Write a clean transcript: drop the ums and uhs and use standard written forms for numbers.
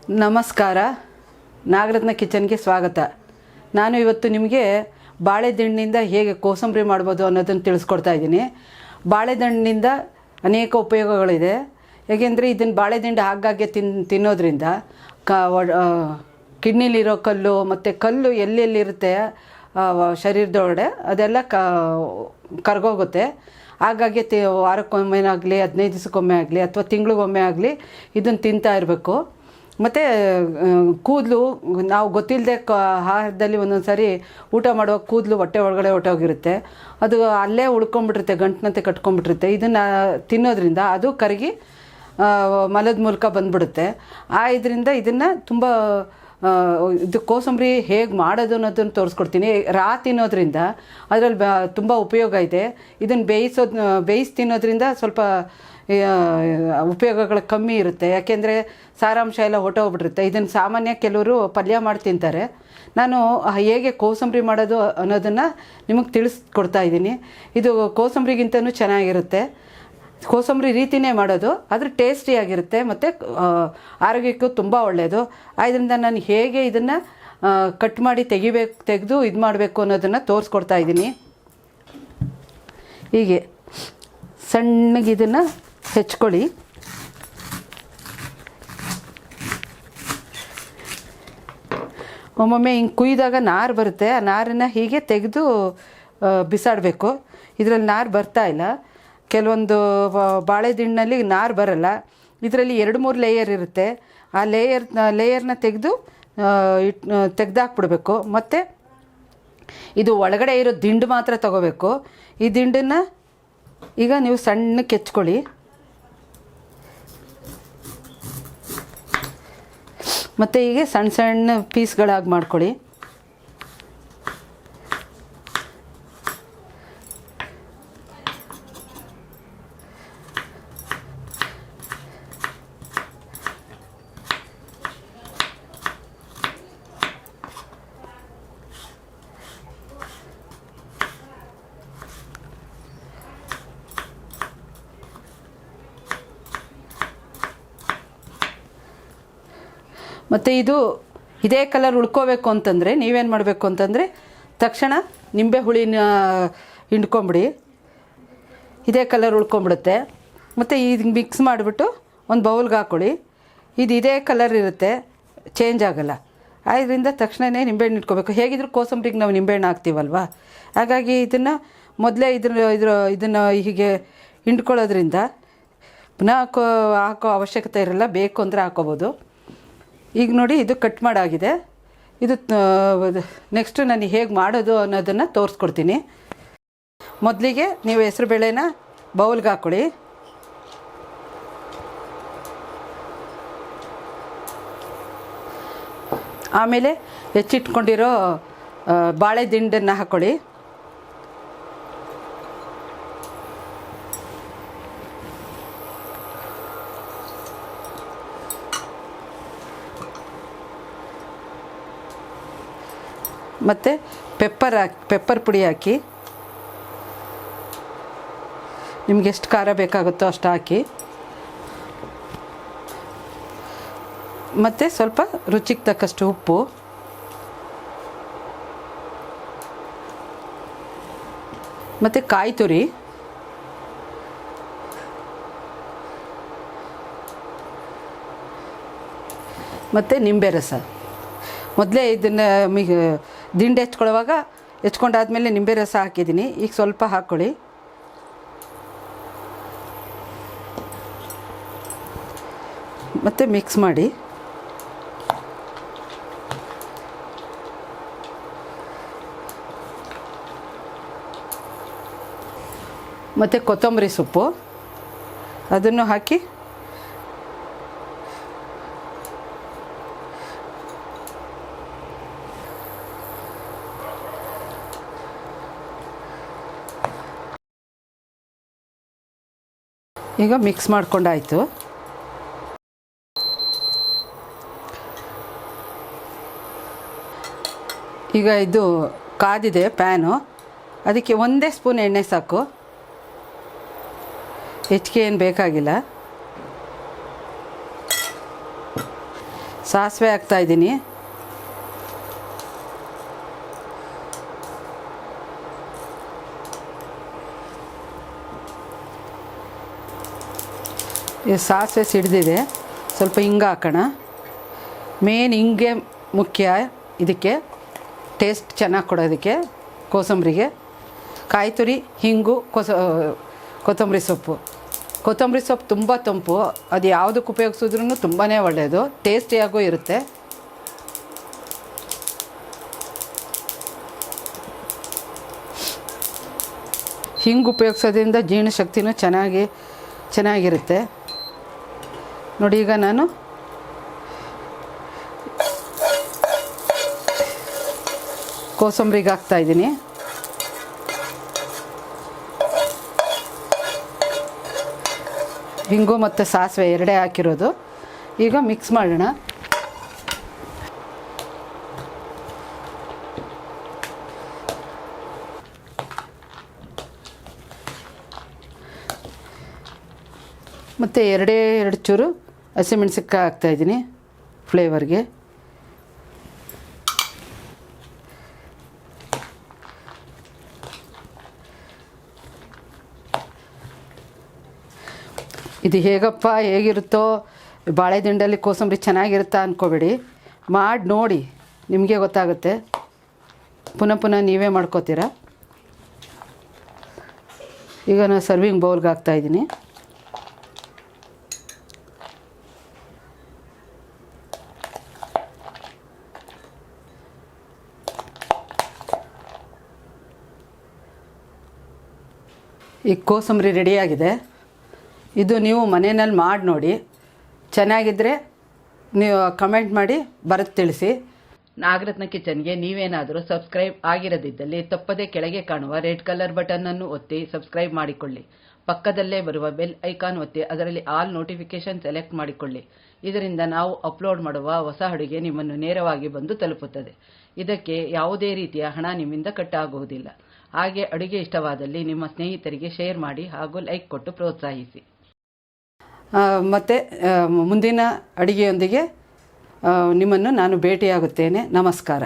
ನಮಸ್ಕಾರ. ನಾಗರತ್ನ ಕಿಚನ್ಗೆ ಸ್ವಾಗತ. ನಾನು ಇವತ್ತು ನಿಮಗೆ ಬಾಳೆದಿಂಡಿನಿಂದ ಹೇಗೆ ಕೋಸಂಬರಿ ಮಾಡ್ಬೋದು ಅನ್ನೋದನ್ನು ತಿಳಿಸ್ಕೊಡ್ತಾ ಇದ್ದೀನಿ. ಬಾಳೆದಿಂಡಿನಿಂದ ಅನೇಕ ಉಪಯೋಗಗಳಿದೆ. ಹೇಗೆಂದರೆ ಇದನ್ನು ಬಾಳೆದಿಂಡು ಆಗಾಗ್ಗೆ ತಿನ್ನೋದ್ರಿಂದ ಕಿಡ್ನಿಲಿರೋ ಕಲ್ಲು ಮತ್ತು ಕಲ್ಲು ಎಲ್ಲೆಲ್ಲಿರುತ್ತೆ ಶರೀರದೊಳಗಡೆ ಅದೆಲ್ಲ ಕರಗೋಗುತ್ತೆ. ಹಾಗಾಗಿ ವಾರಕ್ಕೊಮ್ಮೆ ಆಗಲಿ 15 ದಿವಸಕ್ಕೊಮ್ಮೆ ಆಗಲಿ ಅಥವಾ ತಿಂಗಳಿಗೊಮ್ಮೆ ಆಗಲಿ ಇದನ್ನು ತಿಂತಾ ಇರಬೇಕು. ಮತ್ತು ಕೂದಲು ನಾವು ಗೊತ್ತಿಲ್ಲದೆ ಆಹಾರದಲ್ಲಿ ಒಂದೊಂದು ಸಾರಿ ಊಟ ಮಾಡುವಾಗ ಕೂದಲು ಹೊಟ್ಟೆ ಒಳಗಡೆ ಹೊಟ್ಟೋಗಿರುತ್ತೆ, ಅದು ಅಲ್ಲೇ ಉಳ್ಕೊಂಬಿಟ್ಟಿರುತ್ತೆ, ಗಂಟಿನಂತೆ ಕಟ್ಕೊಂಡ್ಬಿಟ್ಟಿರುತ್ತೆ. ಇದನ್ನು ತಿನ್ನೋದ್ರಿಂದ ಅದು ಕರಗಿ ಮಲದ ಮೂಲಕ ಬಂದುಬಿಡುತ್ತೆ. ಇದರಿಂದ ಇದನ್ನು ತುಂಬ ಇದು ಕೋಸಂಬರಿ ಹೇಗೆ ಮಾಡೋದು ಅನ್ನೋದನ್ನು ತೋರಿಸ್ಕೊಡ್ತೀನಿ. ತಿನ್ನೋದ್ರಿಂದ ಅದರಲ್ಲಿ ತುಂಬ ಉಪಯೋಗ ಇದೆ. ಇದನ್ನು ಬೇಯಿಸಿ ತಿನ್ನೋದ್ರಿಂದ ಸ್ವಲ್ಪ ಉಪಯೋಗಗಳು ಕಮ್ಮಿ ಇರುತ್ತೆ, ಯಾಕೆಂದರೆ ಸಾರಾಂಶ ಎಲ್ಲ ಹೊಟ್ಟೋಗ್ಬಿಟ್ಟಿರುತ್ತೆ. ಇದನ್ನು ಸಾಮಾನ್ಯ ಕೆಲವರು ಪಲ್ಯ ಮಾಡಿ ತಿಂತಾರೆ. ನಾನು ಹೇಗೆ ಕೋಸಂಬರಿ ಮಾಡೋದು ಅನ್ನೋದನ್ನು ನಿಮಗೆ ತಿಳಿಸ್ಕೊಡ್ತಾ ಇದ್ದೀನಿ. ಇದು ಕೋಸಂಬರಿಗಿಂತನೂ ಚೆನ್ನಾಗಿರುತ್ತೆ. ಕೋಸಂಬರಿ ರೀತಿಯೇ ಮಾಡೋದು, ಆದರೆ ಟೇಸ್ಟಿಯಾಗಿರುತ್ತೆ ಮತ್ತು ಆರೋಗ್ಯಕ್ಕೂ ತುಂಬ ಒಳ್ಳೆಯದು. ಆದ್ದರಿಂದ ನಾನು ಹೇಗೆ ಇದನ್ನು ಕಟ್ ಮಾಡಿ ತೆಗೆದು ಇದು ಮಾಡಬೇಕು ಅನ್ನೋದನ್ನು ತೋರಿಸ್ಕೊಡ್ತಾ ಇದ್ದೀನಿ. ಹೀಗೆ ಸಣ್ಣಗೆ ಇದನ್ನು ಹೆಚ್ಕೊಳ್ಳಿ. ಒಮ್ಮೊಮ್ಮೆ ಹಿಂಗೆ ಕುಯ್ದಾಗ ನಾರು ಬರುತ್ತೆ, ಆ ನಾರನ್ನು ಹೀಗೆ ತೆಗೆದು ಬಿಸಾಡಬೇಕು. ಇದರಲ್ಲಿ ನಾರು ಬರ್ತಾಯಿಲ್ಲ. ಕೆಲವೊಂದು ಬಾಳೆದಿಂಡಿನಲ್ಲಿ ನಾರು ಬರಲ್ಲ. ಇದರಲ್ಲಿ 2-3 ಲೇಯರ್ ಇರುತ್ತೆ. ಆ ಲೇಯರ್ನ ತೆಗೆದಾಕ್ಬಿಡ್ಬೇಕು. ಮತ್ತು ಇದು ಒಳಗಡೆ ಇರೋ ದಿಂಡು ಮಾತ್ರ ತಗೋಬೇಕು. ಈ ದಿಂಡನ್ನು ಈಗ ನೀವು ಸಣ್ಣಕ್ಕೆ ಹೆಚ್ಕೊಳ್ಳಿ. ಮತ್ತು ಹೀಗೆ ಸಣ್ಣ ಸಣ್ಣ ಪೀಸ್ಗಳಾಗಿ ಮಾಡ್ಕೊಳ್ಳಿ. ಮತ್ತು ಇದೇ ಕಲರ್ ಉಳ್ಕೋಬೇಕು ಅಂತಂದರೆ ನೀವೇನು ಮಾಡಬೇಕು ಅಂತಂದರೆ ತಕ್ಷಣ ನಿಂಬೆ ಹುಳಿನ ಹಿಂಡ್ಕೊಂಬಿಡಿ. ಇದೇ ಕಲರ್ ಉಳ್ಕೊಂಬಿಡುತ್ತೆ. ಮತ್ತು ಇದು ಮಿಕ್ಸ್ ಮಾಡಿಬಿಟ್ಟು ಒಂದು ಬೌಲ್ಗೆ ಹಾಕ್ಕೊಳ್ಳಿ. ಇದೇ ಕಲರ್ ಇರುತ್ತೆ, ಚೇಂಜ್ ಆಗೋಲ್ಲ. ಆದ್ದರಿಂದ ತಕ್ಷಣವೇ ನಿಂಬೆಹಣ್ಣು ಇಟ್ಕೋಬೇಕು. ಹೇಗಿದ್ರೂ ಕೋಸಂಬರಿಗೆ ನಾವು ನಿಂಬೆಹಣ್ಣು ಹಾಕ್ತೀವಲ್ವ, ಹಾಗಾಗಿ ಇದನ್ನು ಮೊದಲೇ ಇದನ್ನು ಹೀಗೆ ಹಿಂಡ್ಕೊಳ್ಳೋದ್ರಿಂದ ಪುನಃ ಹಾಕೋ ಅವಶ್ಯಕತೆ ಇರಲ್ಲ. ಬೇಕು ಅಂದರೆ ಹಾಕೋಬೋದು. ಈಗ ನೋಡಿ, ಇದು ಕಟ್ ಮಾಡಾಗಿದೆ. ಇದು ನೆಕ್ಸ್ಟು ನಾನು ಹೇಗೆ ಮಾಡೋದು ಅನ್ನೋದನ್ನು ತೋರಿಸ್ಕೊಡ್ತೀನಿ. ಮೊದಲಿಗೆ ನೀವು ಹೆಸರುಬೇಳೆನ ಬೌಲ್ಗೆ ಹಾಕ್ಕೊಳ್ಳಿ. ಆಮೇಲೆ ಹೆಚ್ಚಿಟ್ಕೊಂಡಿರೋ ಬಾಳೆದಿಂಡನ್ನು ಹಾಕ್ಕೊಳ್ಳಿ. ಮತ್ತು ಪೆಪ್ಪರ್ ಪುಡಿ ಹಾಕಿ, ನಿಮ್ಗೆ ಎಷ್ಟು ಖಾರ ಬೇಕಾಗುತ್ತೋ ಅಷ್ಟು ಹಾಕಿ. ಮತ್ತು ಸ್ವಲ್ಪ ರುಚಿಗೆ ತಕ್ಕಷ್ಟು ಉಪ್ಪು, ಮತ್ತು ಕಾಯಿ ತುರಿ, ಮತ್ತು ನಿಂಬೆ ರಸ. ಮೊದಲೇ ಇದನ್ನು ದಿಂಡು ಹೆಚ್ಕೊಂಡಾದ್ಮೇಲೆ ನಿಂಬೆ ರಸ ಹಾಕಿದ್ದೀನಿ. ಈಗ ಸ್ವಲ್ಪ ಹಾಕ್ಕೊಳ್ಳಿ. ಮತ್ತು ಮಿಕ್ಸ್ ಮಾಡಿ. ಮತ್ತು ಕೊತ್ತಂಬರಿ ಸೊಪ್ಪು ಅದನ್ನು ಹಾಕಿ ಈಗ ಮಿಕ್ಸ್ ಮಾಡ್ಕೊಂಡಾಯಿತು. ಈಗ ಇದು ಕಾದಿದೆ ಪ್ಯಾನು, ಅದಕ್ಕೆ 1 ಸ್ಪೂನ್ ಎಣ್ಣೆ ಸಾಕು, ಹೆಚ್ಚಿಗೆ ಏನು ಬೇಕಾಗಿಲ್ಲ. ಸಾಸಿವೆ ಹಾಕ್ತಾಯಿದ್ದೀನಿ. ಈ ಸಾಸಿವೆ ಸಿಡಿದಿದೆ, ಸ್ವಲ್ಪ ಹಿಂಗೆ ಹಾಕೋಣ. ಮೇನ್ ಹಿಂಗೆ ಮುಖ್ಯ, ಇದಕ್ಕೆ ಟೇಸ್ಟ್ ಚೆನ್ನಾಗಿ ಕೊಡೋದಕ್ಕೆ ಕೋಸಂಬರಿಗೆ. ಕಾಯಿ ತುರಿ, ಹಿಂಗು, ಕೊತ್ತಂಬರಿ ಸೊಪ್ಪು. ಕೊತ್ತಂಬರಿ ಸೊಪ್ಪು ತುಂಬ ತಂಪು, ಅದು ಯಾವುದಕ್ಕೆ ಉಪಯೋಗಿಸಿದ್ರೂ ತುಂಬಾ ಒಳ್ಳೆಯದು, ಟೇಸ್ಟಿಯಾಗೂ ಇರುತ್ತೆ. ಹಿಂಗೆ ಉಪಯೋಗಿಸೋದ್ರಿಂದ ಜೀರ್ಣಶಕ್ತಿನೂ ಚೆನ್ನಾಗಿರುತ್ತೆ. ನೋಡಿ, ಈಗ ನಾನು ಕೋಸಂಬರಿಗೆ ಹಾಕ್ತಾಯಿದ್ದೀನಿ. ಹಿಂಗು ಮತ್ತು ಸಾಸಿವೆ ಎರಡೇ ಹಾಕಿರೋದು. ಈಗ ಮಿಕ್ಸ್ ಮಾಡೋಣ. ಮತ್ತು ಎರಡು ಚೂರು ಹಸಿಮೆಣಸಿನ್ಕಾಯಿ ಹಾಕ್ತಾಯಿದ್ದೀನಿ ಫ್ಲೇವರ್ಗೆ. ಇದು ಹೇಗಿರುತ್ತೋ, ಬಾಳೆದಿಂಡಲ್ಲಿ ಕೋಸಂಬರಿ ಚೆನ್ನಾಗಿರುತ್ತಾ ಅಂದ್ಕೋಬೇಡಿ, ಮಾಡಿ ನೋಡಿ, ನಿಮಗೆ ಗೊತ್ತಾಗುತ್ತೆ. ಪುನಃ ನೀವೇ ಮಾಡ್ಕೋತೀರ. ಈಗ ನಾನು ಸರ್ವಿಂಗ್ ಬೌಲ್ಗೆ ಹಾಕ್ತಾಯಿದ್ದೀನಿ. ಈ ಕೋಸಂಬರಿ ರೆಡಿಯಾಗಿದೆ. ಇದು ನೀವು ಮನೆಯಲ್ಲಿ ಮಾಡಿ ನೋಡಿ, ಚೆನ್ನಾಗಿದ್ದರೆ ನೀವು ಕಮೆಂಟ್ ಮಾಡಿ ಬರೆದು ತಿಳಿಸಿ. ನಾಗರತ್ನ ಕಿಚನ್ಗೆ ನೀವೇನಾದರೂ ಸಬ್ಸ್ಕ್ರೈಬ್ ಆಗಿರದಿದ್ದಲ್ಲಿ ತಪ್ಪದೇ ಕೆಳಗೆ ಕಾಣುವ ರೆಡ್ ಕಲರ್ ಬಟನ್ನನ್ನು ಒತ್ತಿ ಸಬ್ಸ್ಕ್ರೈಬ್ ಮಾಡಿಕೊಳ್ಳಿ. ಪಕ್ಕದಲ್ಲೇ ಬರುವ ಬೆಲ್ ಐಕಾನ್ ಒತ್ತಿ ಅದರಲ್ಲಿ ಆಲ್ ನೋಟಿಫಿಕೇಷನ್ ಸೆಲೆಕ್ಟ್ ಮಾಡಿಕೊಳ್ಳಿ. ಇದರಿಂದ ನಾವು ಅಪ್ಲೋಡ್ ಮಾಡುವ ಹೊಸ ಅಡುಗೆ ನಿಮ್ಮನ್ನು ನೇರವಾಗಿ ಬಂದು ತಲುಪುತ್ತದೆ. ಇದಕ್ಕೆ ಯಾವುದೇ ರೀತಿಯ ಹಣ ನಿಮ್ಮಿಂದ ಕಟ್ಟಾಗುವುದಿಲ್ಲ. ಹಾಗೆ ಅಡುಗೆ ಇಷ್ಟವಾದಲ್ಲಿ ನಿಮ್ಮ ಸ್ನೇಹಿತರಿಗೆ ಶೇರ್ ಮಾಡಿ ಹಾಗೂ ಲೈಕ್ ಕೊಟ್ಟು ಪ್ರೋತ್ಸಾಹಿಸಿ. ಮತ್ತು ಮುಂದಿನ ಅಡುಗೆಯೊಂದಿಗೆ ನಿಮ್ಮನ್ನು ನಾನು ಭೇಟಿಯಾಗುತ್ತೇನೆ. ನಮಸ್ಕಾರ.